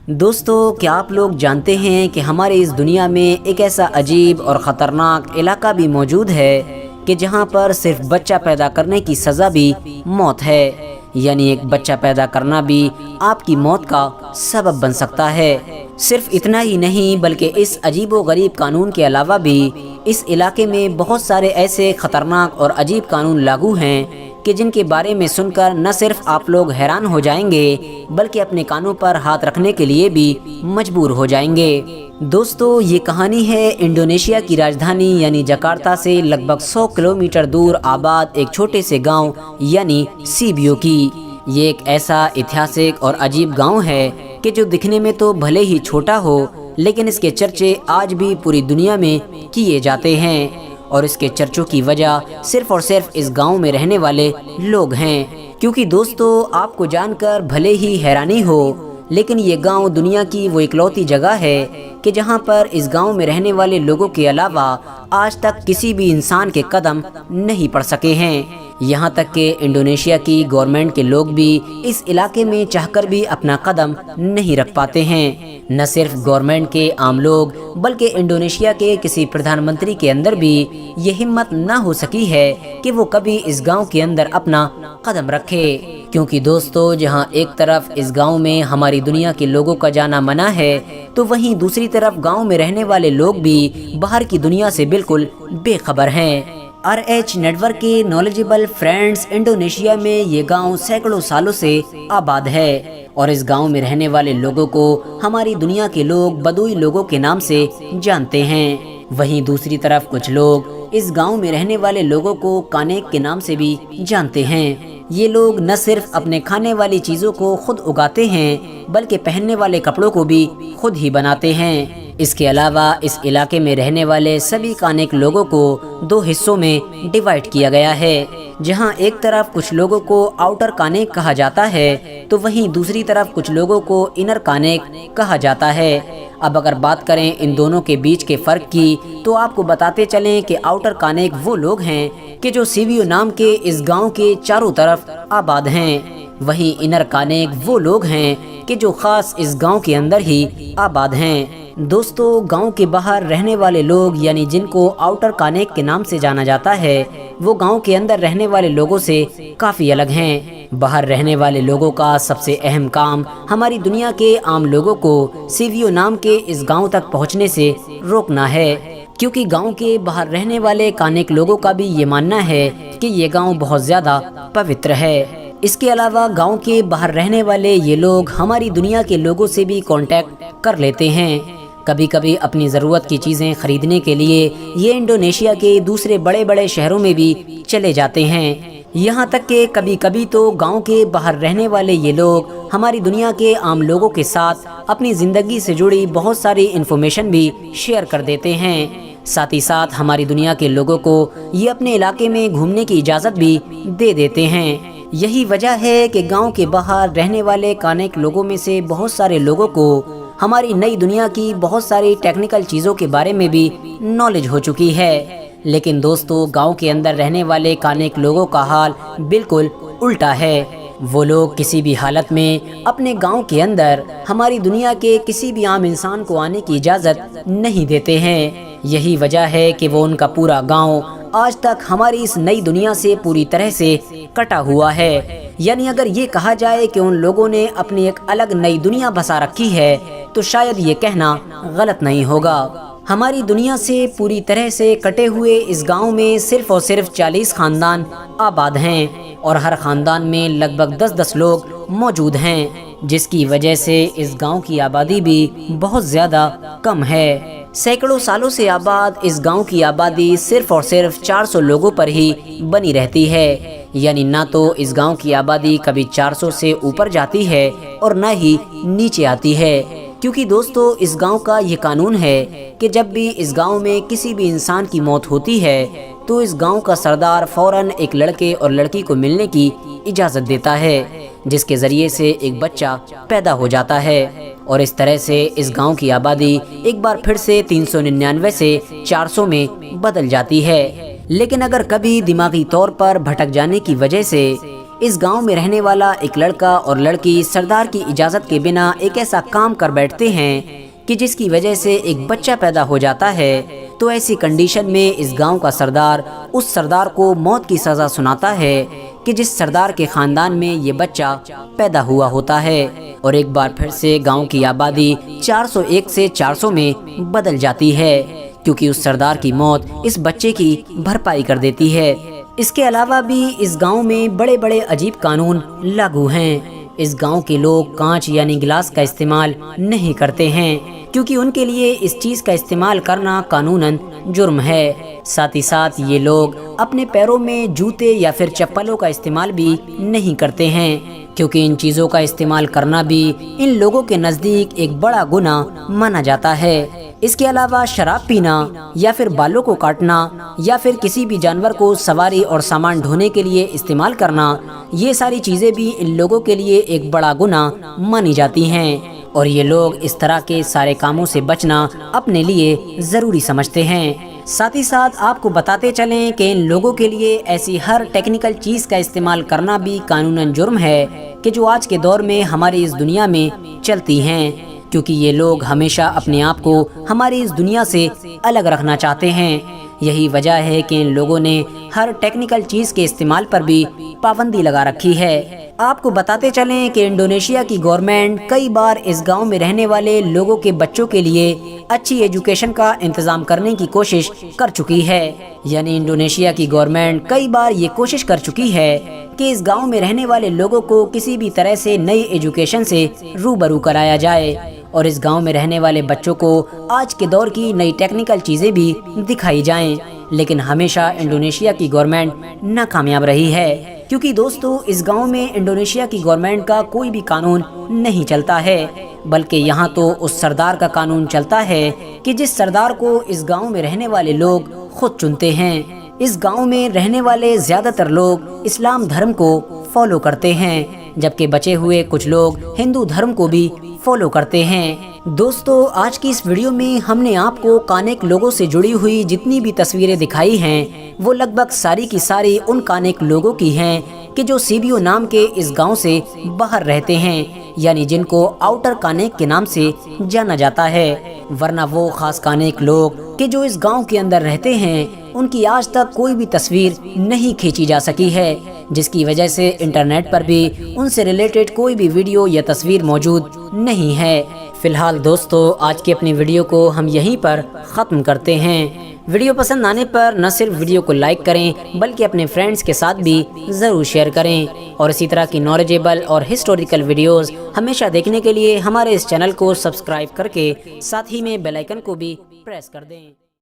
دوستو، کیا آپ لوگ جانتے ہیں کہ ہمارے اس دنیا میں ایک ایسا عجیب اور خطرناک علاقہ بھی موجود ہے کہ جہاں پر صرف بچہ پیدا کرنے کی سزا بھی موت ہے، یعنی ایک بچہ پیدا کرنا بھی آپ کی موت کا سبب بن سکتا ہے۔ صرف اتنا ہی نہیں بلکہ اس عجیب و غریب قانون کے علاوہ بھی اس علاقے میں بہت سارے ایسے خطرناک اور عجیب قانون لاگو ہیں کہ جن کے بارے میں سن کر نہ صرف آپ لوگ حیران ہو جائیں گے بلکہ اپنے کانوں پر ہاتھ رکھنے کے لیے بھی مجبور ہو جائیں گے۔ دوستو، یہ کہانی ہے انڈونیشیا کی راجدھانی یعنی جکارتا سے لگ بھگ 100 کلومیٹر دور آباد ایک چھوٹے سے گاؤں یعنی سیبیو کی۔ یہ ایک ایسا اتہاسک اور عجیب گاؤں ہے کہ جو دکھنے میں تو بھلے ہی چھوٹا ہو لیکن اس کے چرچے آج بھی پوری دنیا میں کیے جاتے ہیں، اور اس کے چرچوں کی وجہ صرف اور صرف اس گاؤں میں رہنے والے لوگ ہیں۔ کیونکہ دوستو، آپ کو جان کر بھلے ہی حیرانی ہو لیکن یہ گاؤں دنیا کی وہ اکلوتی جگہ ہے کہ جہاں پر اس گاؤں میں رہنے والے لوگوں کے علاوہ آج تک کسی بھی انسان کے قدم نہیں پڑ سکے ہیں۔ یہاں تک کہ انڈونیشیا کی گورنمنٹ کے لوگ بھی اس علاقے میں چاہ کر بھی اپنا قدم نہیں رکھ پاتے ہیں۔ نہ صرف گورنمنٹ کے عام لوگ بلکہ انڈونیشیا کے کسی پردھان منتری کے اندر بھی یہ ہمت نہ ہو سکی ہے کہ وہ کبھی اس گاؤں کے اندر اپنا قدم رکھے۔ کیونکہ دوستو، جہاں ایک طرف اس گاؤں میں ہماری دنیا کے لوگوں کا جانا منع ہے تو وہیں دوسری طرف گاؤں میں رہنے والے لوگ بھی باہر کی دنیا سے بالکل بے خبر ہیں۔ RH نیٹ ورک کے نالجبل فرینڈز، انڈونیشیا میں یہ گاؤں سینکڑوں سالوں سے آباد ہے اور اس گاؤں میں رہنے والے لوگوں کو ہماری دنیا کے لوگ بدوئی لوگوں کے نام سے جانتے ہیں۔ وہیں دوسری طرف کچھ لوگ اس گاؤں میں رہنے والے لوگوں کو کانیک کے نام سے بھی جانتے ہیں۔ یہ لوگ نہ صرف اپنے کھانے والی چیزوں کو خود اگاتے ہیں بلکہ پہننے والے کپڑوں کو بھی خود ہی بناتے ہیں۔ اس کے علاوہ اس علاقے میں رہنے والے سبھی کانیک لوگوں کو 2 حصوں میں ڈیوائیڈ کیا گیا ہے، جہاں ایک طرف کچھ لوگوں کو آؤٹر کانیک کہا جاتا ہے تو وہیں دوسری طرف کچھ لوگوں کو انر کانیک کہا جاتا ہے۔ اب اگر بات کریں ان دونوں کے بیچ کے فرق کی تو آپ کو بتاتے چلیں کہ آؤٹر کانیک وہ لوگ ہیں کہ جو سیبیو نام کے اس گاؤں کے چاروں طرف آباد ہیں، وہیں انر کانیک وہ لوگ ہیں کہ جو خاص اس گاؤں کے اندر ہی آباد ہیں۔ دوستو، گاؤں کے باہر رہنے والے لوگ یعنی جن کو آؤٹر کانیک کے نام سے جانا جاتا ہے وہ گاؤں کے اندر رہنے والے لوگوں سے کافی الگ ہیں۔ باہر رہنے والے لوگوں کا سب سے اہم کام ہماری دنیا کے عام لوگوں کو سیبیو نام کے اس گاؤں تک پہنچنے سے روکنا ہے، کیونکہ گاؤں کے باہر رہنے والے کانیک لوگوں کا بھی یہ ماننا ہے کہ یہ گاؤں بہت زیادہ پوتر ہے۔ اس کے علاوہ گاؤں کے باہر رہنے والے یہ لوگ ہماری دنیا کے لوگوں سے بھی کانٹیکٹ کر لیتے ہیں۔ کبھی کبھی اپنی ضرورت کی چیزیں خریدنے کے لیے یہ انڈونیشیا کے دوسرے بڑے بڑے شہروں میں بھی چلے جاتے ہیں۔ یہاں تک کہ کبھی کبھی تو گاؤں کے باہر رہنے والے یہ لوگ ہماری دنیا کے عام لوگوں کے ساتھ اپنی زندگی سے جڑی بہت ساری انفارمیشن بھی شیئر کر دیتے ہیں۔ ساتھ ہی ساتھ ہماری دنیا کے لوگوں کو یہ اپنے علاقے میں گھومنے کی اجازت بھی دے دیتے ہیں۔ یہی وجہ ہے کہ گاؤں کے باہر رہنے والے کانیک لوگوں میں سے بہت سارے لوگوں کو ہماری نئی دنیا کی بہت ساری ٹیکنیکل چیزوں کے بارے میں بھی نالج ہو چکی ہے۔ لیکن دوستو، گاؤں کے اندر رہنے والے کانیک لوگوں کا حال بالکل الٹا ہے۔ وہ لوگ کسی بھی حالت میں اپنے گاؤں کے اندر ہماری دنیا کے کسی بھی عام انسان کو آنے کی اجازت نہیں دیتے ہیں۔ یہی وجہ ہے کہ وہ ان کا پورا گاؤں آج تک ہماری اس نئی دنیا سے پوری طرح سے کٹا ہوا ہے۔ یعنی اگر یہ کہا جائے کہ ان لوگوں نے اپنی ایک الگ نئی دنیا بسا رکھی ہے تو شاید یہ کہنا غلط نہیں ہوگا۔ ہماری دنیا سے پوری طرح سے کٹے ہوئے اس گاؤں میں صرف اور صرف 40 خاندان آباد ہیں اور ہر خاندان میں لگ بھگ 10 لوگ موجود ہیں، جس کی وجہ سے اس گاؤں کی آبادی بھی بہت زیادہ کم ہے۔ سینکڑوں سالوں سے آباد اس گاؤں کی آبادی صرف اور صرف 400 لوگوں پر ہی بنی رہتی ہے، یعنی نہ تو اس گاؤں کی آبادی کبھی 400 سے اوپر جاتی ہے اور نہ ہی نیچے آتی ہے۔ کیونکہ دوستو، اس گاؤں کا یہ قانون ہے کہ جب بھی اس گاؤں میں کسی بھی انسان کی موت ہوتی ہے تو اس گاؤں کا سردار فوراً ایک لڑکے اور لڑکی کو ملنے کی اجازت دیتا ہے، جس کے ذریعے سے ایک بچہ پیدا ہو جاتا ہے، اور اس طرح سے اس گاؤں کی آبادی ایک بار پھر سے 399 سے 400 میں بدل جاتی ہے۔ لیکن اگر کبھی دماغی طور پر بھٹک جانے کی وجہ سے اس گاؤں میں رہنے والا ایک لڑکا اور لڑکی سردار کی اجازت کے بنا ایک ایسا کام کر بیٹھتے ہیں کہ جس کی وجہ سے ایک بچہ پیدا ہو جاتا ہے، تو ایسی کنڈیشن میں اس گاؤں کا سردار اس سردار کو موت کی سزا سناتا ہے کہ جس سردار کے خاندان میں یہ بچہ پیدا ہوا ہوتا ہے، اور ایک بار پھر سے گاؤں کی آبادی 401 سے 400 میں بدل جاتی ہے، کیونکہ اس سردار کی موت اس بچے کی بھرپائی کر دیتی ہے۔ اس کے علاوہ بھی اس گاؤں میں بڑے بڑے عجیب قانون لاگو ہیں۔ اس گاؤں کے لوگ کانچ یعنی گلاس کا استعمال نہیں کرتے ہیں، کیونکہ ان کے لیے اس چیز کا استعمال کرنا قانوناً جرم ہے۔ ساتھ ہی ساتھ یہ لوگ اپنے پیروں میں جوتے یا پھر چپلوں کا استعمال بھی نہیں کرتے ہیں، کیونکہ ان چیزوں کا استعمال کرنا بھی ان لوگوں کے نزدیک ایک بڑا گناہ مانا جاتا ہے۔ اس کے علاوہ شراب پینا یا پھر بالوں کو کاٹنا یا پھر کسی بھی جانور کو سواری اور سامان ڈھونے کے لیے استعمال کرنا، یہ ساری چیزیں بھی ان لوگوں کے لیے ایک بڑا گناہ مانی جاتی ہیں، اور یہ لوگ اس طرح کے سارے کاموں سے بچنا اپنے لیے ضروری سمجھتے ہیں۔ ساتھ ہی ساتھ آپ کو بتاتے چلیں کہ ان لوگوں کے لیے ایسی ہر ٹیکنیکل چیز کا استعمال کرنا بھی قانوناً جرم ہے کہ جو آج کے دور میں ہماری اس دنیا میں چلتی ہیں، کیونکہ یہ لوگ ہمیشہ اپنے آپ کو ہماری اس دنیا سے الگ رکھنا چاہتے ہیں۔ یہی وجہ ہے کہ ان لوگوں نے ہر ٹیکنیکل چیز کے استعمال پر بھی پابندی لگا رکھی ہے۔ آپ کو بتاتے چلیں کہ انڈونیشیا کی گورنمنٹ کئی بار اس گاؤں میں رہنے والے لوگوں کے بچوں کے لیے اچھی ایجوکیشن کا انتظام کرنے کی کوشش کر چکی ہے، یعنی انڈونیشیا کی گورنمنٹ کئی بار یہ کوشش کر چکی ہے کہ اس گاؤں میں رہنے والے لوگوں کو کسی بھی طرح سے نئی ایجوکیشن سے روبرو کرایا جائے، اور اس گاؤں میں رہنے والے بچوں کو آج کے دور کی نئی ٹیکنیکل چیزیں بھی دکھائی جائیں، لیکن ہمیشہ انڈونیشیا کی گورنمنٹ ناکامیاب رہی ہے، کیونکہ دوستو اس گاؤں میں انڈونیشیا کی گورنمنٹ کا کوئی بھی قانون نہیں چلتا ہے، بلکہ یہاں تو اس سردار کا قانون چلتا ہے کہ جس سردار کو اس گاؤں میں رہنے والے لوگ خود چنتے ہیں۔ اس گاؤں میں رہنے والے زیادہ تر لوگ اسلام دھرم کو فالو کرتے ہیں، جبکہ بچے ہوئے کچھ لوگ ہندو دھرم کو بھی فالو کرتے ہیں۔ دوستو آج کی اس ویڈیو میں ہم نے آپ کو کانیک لوگوں سے جڑی ہوئی جتنی بھی تصویریں دکھائی ہیں وہ لگ بھگ ساری کی ساری ان کانیک لوگوں کی ہیں کہ جو سیبیو نام کے اس گاؤں سے باہر رہتے ہیں، یعنی جن کو آؤٹر کانیک کے نام سے جانا جاتا ہے، ورنہ وہ خاص کانیک لوگ کہ جو اس گاؤں کے اندر رہتے ہیں ان کی آج تک کوئی بھی تصویر نہیں کھینچی جا سکی ہے، جس کی وجہ سے انٹرنیٹ پر بھی ان سے ریلیٹڈ کوئی بھی ویڈیو یا تصویر موجود نہیں ہے۔ فی الحال دوستو آج کی اپنی ویڈیو کو ہم یہیں پر ختم کرتے ہیں۔ ویڈیو پسند آنے پر نہ صرف ویڈیو کو لائک کریں بلکہ اپنے فرینڈز کے ساتھ بھی ضرور شیئر کریں، اور اسی طرح کی نالجیبل اور ہسٹوریکل ویڈیوز ہمیشہ دیکھنے کے لیے ہمارے اس چینل کو سبسکرائب کر کے ساتھ ہی میں بیل آئیکن کو بھی پریس کر دیں۔